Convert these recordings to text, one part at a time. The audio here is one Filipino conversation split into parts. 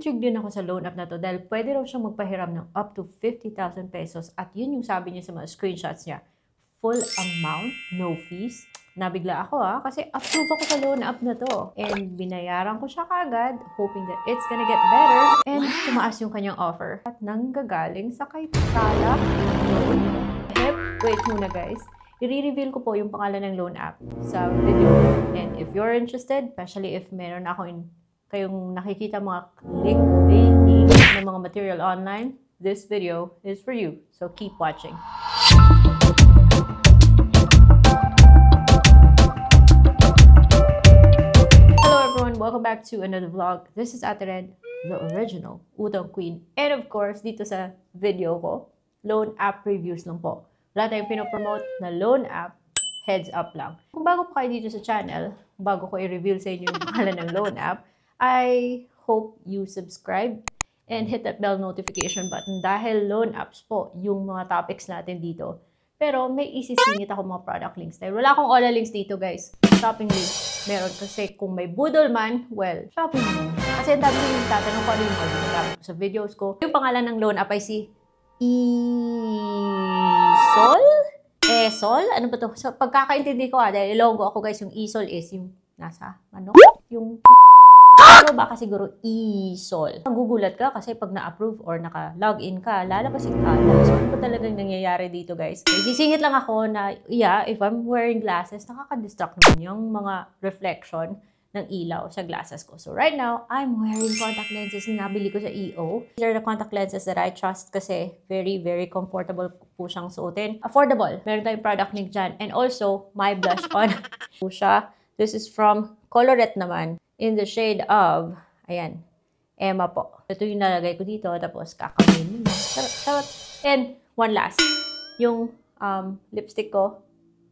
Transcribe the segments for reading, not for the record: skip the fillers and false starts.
na-intrigue din ako sa loan app na to dahil pwede raw siyang magpahiram ng up to 50,000 pesos at yun yung sabi niya sa mga screenshots niya. Full amount, no fees. Nabigla ako kasi approve ako sa loan app na to. And binayaran ko siya kagad, hoping that it's gonna get better. And tumaas yung kanyang offer. At nanggagaling sa kay Tala. Wait muna guys. I-reveal ko po yung pangalan ng loan app sa video. And if you're interested, especially if meron kayong nakikita mga clickbaiting ng mga material online, this video is for you. So keep watching. Hello everyone, welcome back to another vlog. This is Ate Red, the original Utang Queen. And of course, dito sa video ko, loan app reviews lang po. Wala tayong pinopromote na loan app, heads up lang. Kung bago pa kayo dito sa channel, bago ko i-reveal sa inyo yung pangalan ng loan app, I hope you subscribe and hit that bell notification button dahil loan apps po yung mga topics natin dito. Pero may isisingit ako mga product links. Dahil wala akong all links dito guys. Shopping links. Meron kasi kung may budol man, well, shopping mo. Kasi ang dami yung tatanong ko ano yung gamit ko sa videos ko. Yung pangalan ng loan app ay si Esol? Esol? Ano ba to? So, pagkakaintindi ko dahil logo ako guys, yung Esol is yung nasa, yung pero baka siguro Esol. Magugulat ka kasi pag na-approve or naka-login ka, lalabas yung Tala. So, ano ba talagang nangyayari dito guys? Sisingit lang ako na, yeah, if I'm wearing glasses, nakaka-distract naman yung mga reflection ng ilaw sa glasses ko. So right now, I'm wearing contact lenses na nabili ko sa EO. These are the contact lenses that I trust kasi very, very comfortable po siyang suotin. Affordable. Meron tayong product link dyan. And also, my blush on po siya. This is from Colorette naman in the shade of, ayan, Emma po. Ito yung nalagay ko dito. Tapos kakamin mo. And one last. Yung lipstick ko,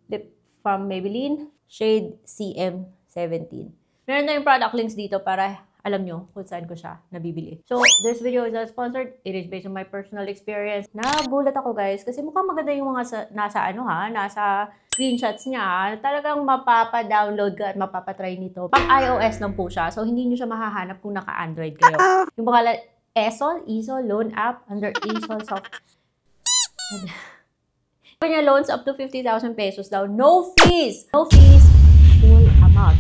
lip from Maybelline, shade CM17. Meron na yung product links dito para alam nyo kung saan ko siya nabibili. So, this video is not sponsored. It is based on my personal experience. Nagulat ako guys kasi mukhang maganda yung mga nasa screenshots niya. Talagang mapapa-download ka at mapapa-try nito. Pang iOS lang po siya. So, hindi nyo siya mahahanap kung naka-Android kayo. Yung pangalan, Esol loan app under Esol soft. Kanya loans up to 50,000 pesos daw. No fees! No fees! Full amount.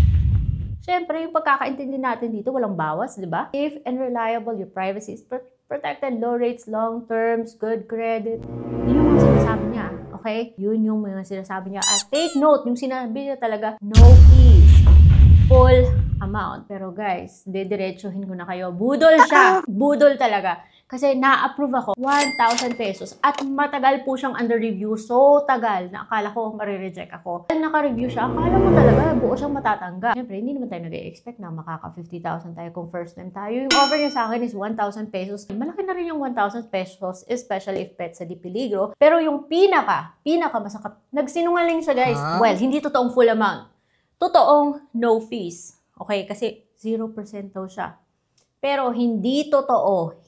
Siyempre, yung pagkakaintindi natin dito, walang bawas, di ba? Safe and reliable, your privacy is protected, low rates, long terms, good credit. Yun yung mga sinasabi niya, okay? Yun yung mga sinasabi niya. At take note, yung sinabi niya talaga, no fees, full amount. Pero guys, didiretsuhin ko na kayo. Budol siya! Budol talaga. Kasi na-approve ako 1,000 pesos at matagal po siyang under review. So tagal na akala ko marireject ako. Dahil naka-review siya, akala mo talaga buo siyang matatanggap. Siyempre, hindi naman tayo nag-expect na makaka 50,000 tayo kung first time tayo. Yung offer niya sa akin is 1,000 pesos. Malaki na rin yung 1,000 pesos, especially if pets sa di peligro. Pero yung pinaka masakit, nagsinungaling siya guys. Well, hindi totoong full amount. Totoong no fees. Okay, kasi 0% daw siya. Pero hindi totoo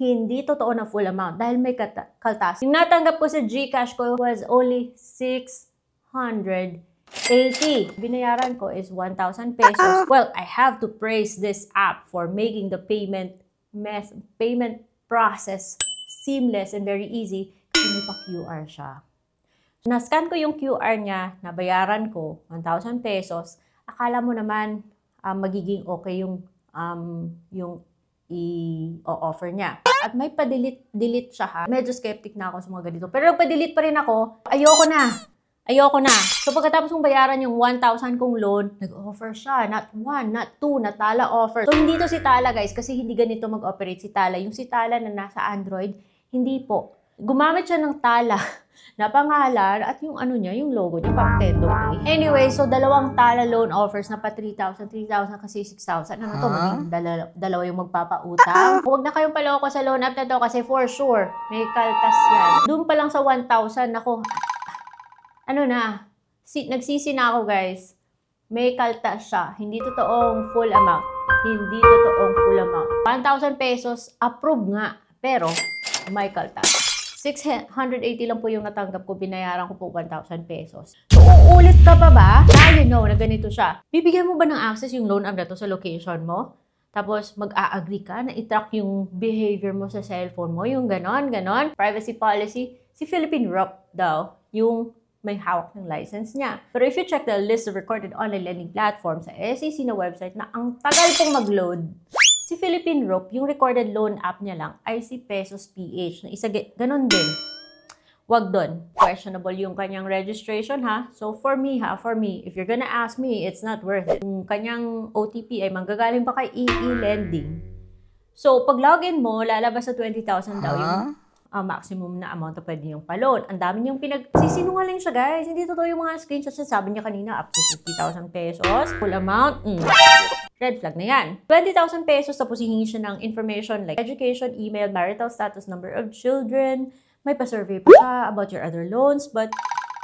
na full amount dahil may kaltas. Yung natanggap ko sa GCash ko was only 680. Binayaran ko is 1,000 pesos. Well, I have to praise this app for making the payment process seamless and very easy kasi may pa-QR siya. Na-scan ko yung QR niya, nabayaran ko 1,000 pesos. Akala mo naman magiging okay yung i-offer niya. At may pa-delete siya Medyo skeptic na ako sa mga ganito. Pero pa-delete pa rin ako. Ayoko na. So pagkatapos kong bayaran yung 1,000 kong loan, nag-offer siya. Not 1, not 2, na Tala offer. So hindi to si Tala guys kasi hindi ganito mag-operate si Tala. Yung si Tala na nasa Android, hindi po. Gumamit siya ng Tala na pangalan at yung yung logo niya, pang Tendo Pay. Anyway, so dalawang Tala loan offers na pa 3,000 kasi 6,000. Ano to? Maging dalawa yung magpapautang. Huwag na kayong paloko sa loan app na to kasi for sure, may kaltas yan. Doon pa lang sa 1,000, ako, nagsisi na ako guys. May kaltas siya. Hindi totoong full amount. 1,000 pesos, approve nga. Pero, may kaltas. 680 lang po yung natanggap ko, binayaran ko po 1,000 pesos. So, uulit ka pa ba? Now you know na ganito siya. Bibigyan mo ba ng access yung loan app na to sa location mo? Tapos, mag-a-agree ka na i-track yung behavior mo sa cellphone mo, yung ganon. Privacy policy, si Philippine ROC daw, yung may hawak ng license niya. Pero if you check the list of recorded online lending platforms sa SEC na website na ang tagal pong mag-load, si Philippine ROC, yung recorded loan app niya lang ay si Pesos PH, na isa ganon din. Wag doon. Questionable yung kanyang registration, ha? So, for me, if you're gonna ask me, it's not worth it. Yung kanyang OTP ay manggagaling pa kay EE Lending. So, pag login mo, lalabas sa 20,000 daw yung maximum na amount na pwede yung pa-loan. Ang dami niyang sinungaling siya, guys. Hindi totoo yung mga screenshots na sabi niya kanina, up to 50,000 pesos. Full amount, red flag na yan. 20,000 pesos, tapos hihingi siya ng information like education, email, marital status, number of children. May pa-survey pa siya about your other loans, but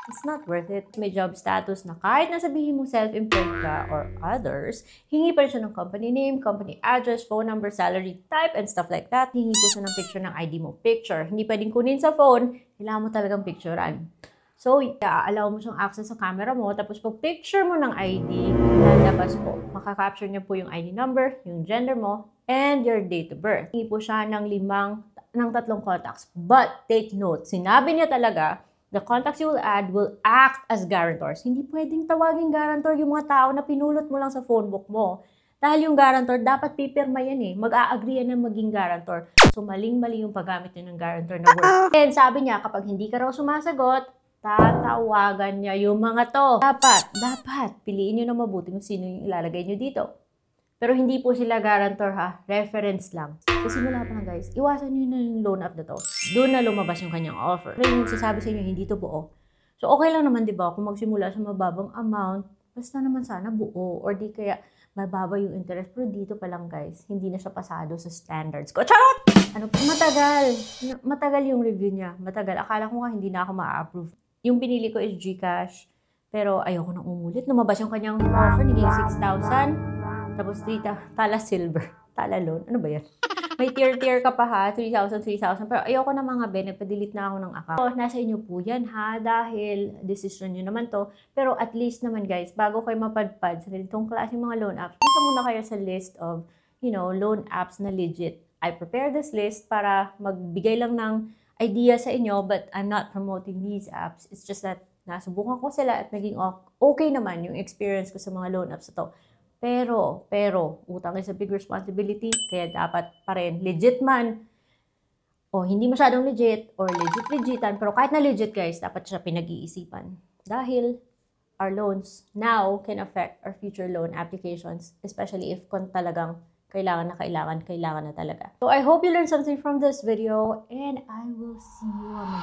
it's not worth it. May job status na kahit nasabihin mo self-employed ka or others, hingi pa rin siya ng company name, company address, phone number, salary type, and stuff like that. Hingi po siya ng picture ng ID mo. Picture. Hindi pwedeng kunin sa phone, kailangan mo talagang picturean. So, allow mo siyang access sa camera mo, tapos pag picture mo ng ID, lalabas po. Makaka-capture niya po yung ID number, yung gender mo, and your date of birth. Hingi po siya ng 3 contacts. But, take note, sinabi niya talaga, the contacts you will add will act as guarantors. Hindi pwedeng tawaging guarantor yung mga tao na pinulot mo lang sa phone book mo. Dahil yung guarantor, dapat pipirma yan eh. Mag-a-agree yan na maging guarantor. So, maling-mali yung paggamit niya ng guarantor na word. And sabi niya, kapag hindi ka raw sumasagot, tatawagan niya yung mga to. Dapat, piliin niyo na mabuti kung sino yung ilalagay niyo dito. Pero hindi po sila guarantor, ha? Reference lang. So, simula pa lang, guys. Iwasan nyo na yung loan app na to. Doon na lumabas yung kanyang offer. Pero yung sasabi sa inyo, hindi to buo. So, okay lang naman, di ba? Kung magsimula sa mababang amount, basta naman sana buo. Or di kaya mababa yung interest. Pero dito pa lang, guys, hindi na siya pasado sa standards ko. Charot! Matagal yung review niya. Matagal. Akala ko nga hindi na ako ma-approve. Yung pinili ko is GCash. Pero ayoko nang umulit. Lumabas yung kanyang offer, naging 6,000. Tapos tala silver, tala loan. Ano ba yan? May tier ka pa ha, 3,000. Pero ayoko na mga nagpa-delete na ako ng account. So, nasa inyo po yan ha, dahil decision nyo naman to. Pero at least naman guys, bago kayo mapadpad sa ganitong klaseng mga loan apps, punta muna kayo sa list of, loan apps na legit. I prepare this list para magbigay lang ng idea sa inyo, but I'm not promoting these apps. It's just that nasubukan ko sila at naging okay naman yung experience ko sa mga loan apps na to. Pero, utang is a big responsibility, kaya dapat pa rin, legit man, o hindi masyadong legit, or legitan, pero kahit na legit guys, dapat siya pinag-iisipan. Dahil, our loans now can affect our future loan applications, especially if kung talagang kailangan na talaga. So, I hope you learned something from this video, and I will see you on my